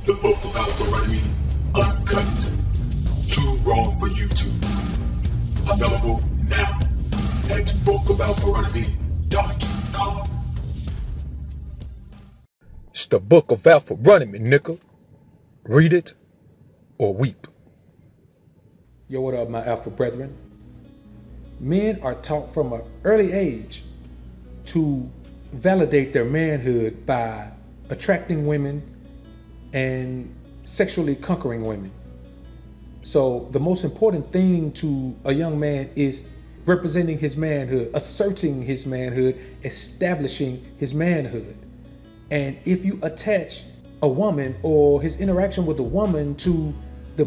The book of AlphaRonomy, Uncut. Too raw for YouTube. Available now at bookofalpharonomy.com. It's the book of AlphaRonomy, nigga. Read it or weep. Yo, what up, my alpha brethren? Men are taught from an early age to validate their manhood by attracting women and sexually conquering women. So the most important thing to a young man is representing his manhood, asserting his manhood, establishing his manhood. And if you attach a woman or his interaction with a woman to being the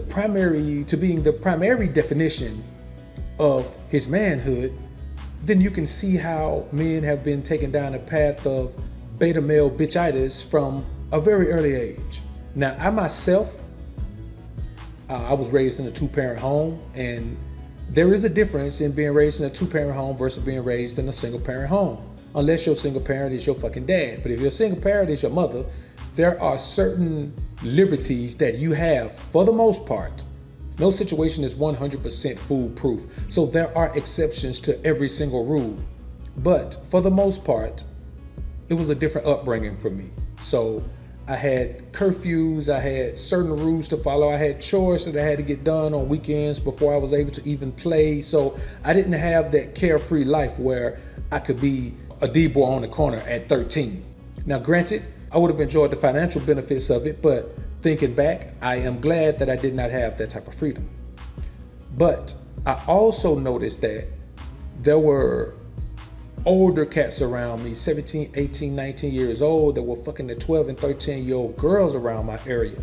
primary definition of his manhood, then you can see how men have been taken down a path of beta male bitchitis from a very early age. Now, I myself, I was raised in a two-parent home, and there is a difference in being raised in a two-parent home versus being raised in a single-parent home. Unless your single parent is your fucking dad. But if your single parent is your mother, there are certain liberties that you have for the most part. No situation is 100% foolproof. So there are exceptions to every single rule. But for the most part, it was a different upbringing for me. So I had curfews, I had certain rules to follow, I had chores that I had to get done on weekends before I was able to even play. So I didn't have that carefree life where I could be a D-boy on the corner at 13. Now, granted, I would have enjoyed the financial benefits of it, but thinking back, I am glad that I did not have that type of freedom. But I also noticed that there were older cats around me, 17, 18, 19 years old, that were fucking the 12 and 13-year-old girls around my area.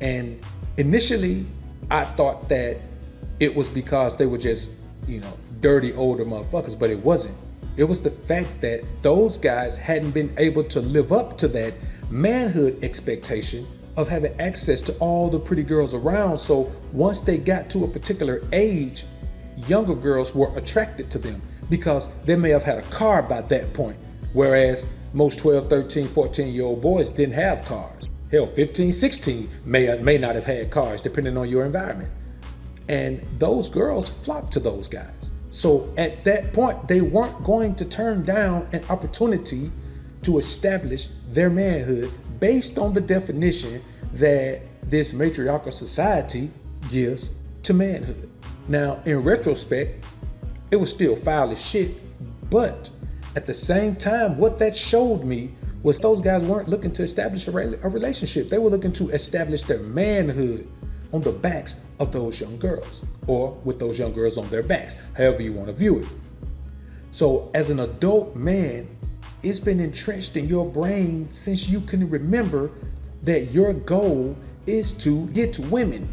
And initially, I thought that it was because they were just, dirty older motherfuckers, but it wasn't. It was the fact that those guys hadn't been able to live up to that manhood expectation of having access to all the pretty girls around. So once they got to a particular age, younger girls were attracted to them because they may have had a car by that point. Whereas most 12, 13, 14-year-old boys didn't have cars. Hell, 15, 16 may not have had cars depending on your environment. And those girls flocked to those guys. So at that point, they weren't going to turn down an opportunity to establish their manhood based on the definition that this matriarchal society gives to manhood. Now, in retrospect, it was still foul as shit, but at the same time, what that showed me was those guys weren't looking to establish a relationship. They were looking to establish their manhood on the backs of those young girls, or with those young girls on their backs, however you want to view it. So as an adult man, it's been entrenched in your brain since you can remember that your goal is to get to women.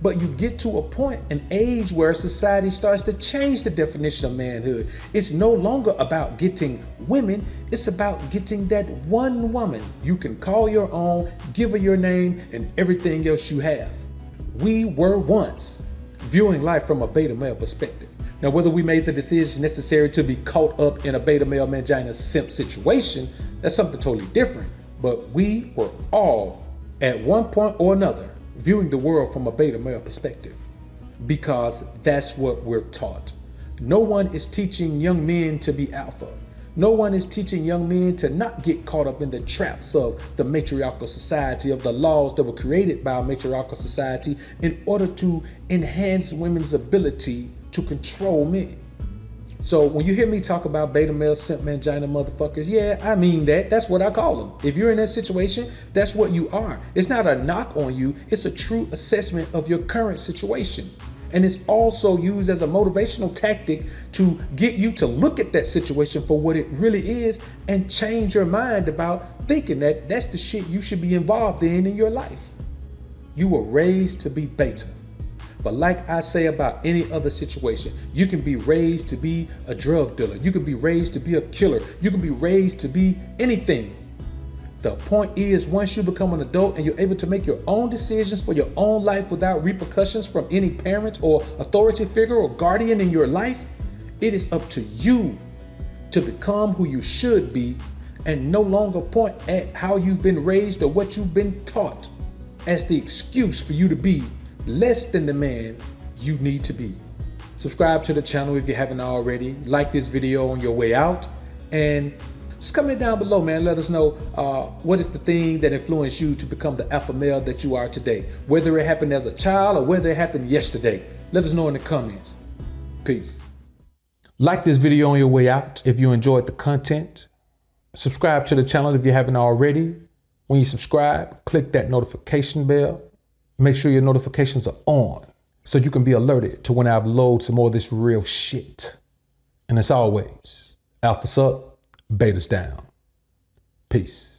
But you get to a point, an age, where society starts to change the definition of manhood. It's no longer about getting women. It's about getting that one woman you can call your own, give her your name, and everything else you have. We were once viewing life from a beta male perspective. Now, whether we made the decisions necessary to be caught up in a beta male mangina simp situation, that's something totally different. But we were all, at one point or another, viewing the world from a beta male perspective, because that's what we're taught. No one is teaching young men to be alpha. No one is teaching young men to not get caught up in the traps of the matriarchal society, of the laws that were created by a matriarchal society in order to enhance women's ability to control men. So when you hear me talk about beta male simp mangina motherfuckers, yeah, I mean that. That's what I call them. If you're in that situation, that's what you are. It's not a knock on you. It's a true assessment of your current situation. And it's also used as a motivational tactic to get you to look at that situation for what it really is and change your mind about thinking that that's the shit you should be involved in your life. You were raised to be beta. But like I say about any other situation, you can be raised to be a drug dealer. You can be raised to be a killer. You can be raised to be anything. The point is, once you become an adult and you're able to make your own decisions for your own life without repercussions from any parent or authority figure or guardian in your life, it is up to you to become who you should be, and no longer point at how you've been raised or what you've been taught as the excuse for you to be less than the man you need to be. Subscribe to the channel if you haven't already. Like this video on your way out, and just comment down below, man. Let us know what is the thing that influenced you to become the alpha male that you are today. Whether it happened as a child or whether it happened yesterday. Let us know in the comments. Peace. Like this video on your way out if you enjoyed the content. Subscribe to the channel if you haven't already. When you subscribe, click that notification bell. Make sure your notifications are on so you can be alerted to when I upload some more of this real shit. And as always, alpha's up, beta's down. Peace.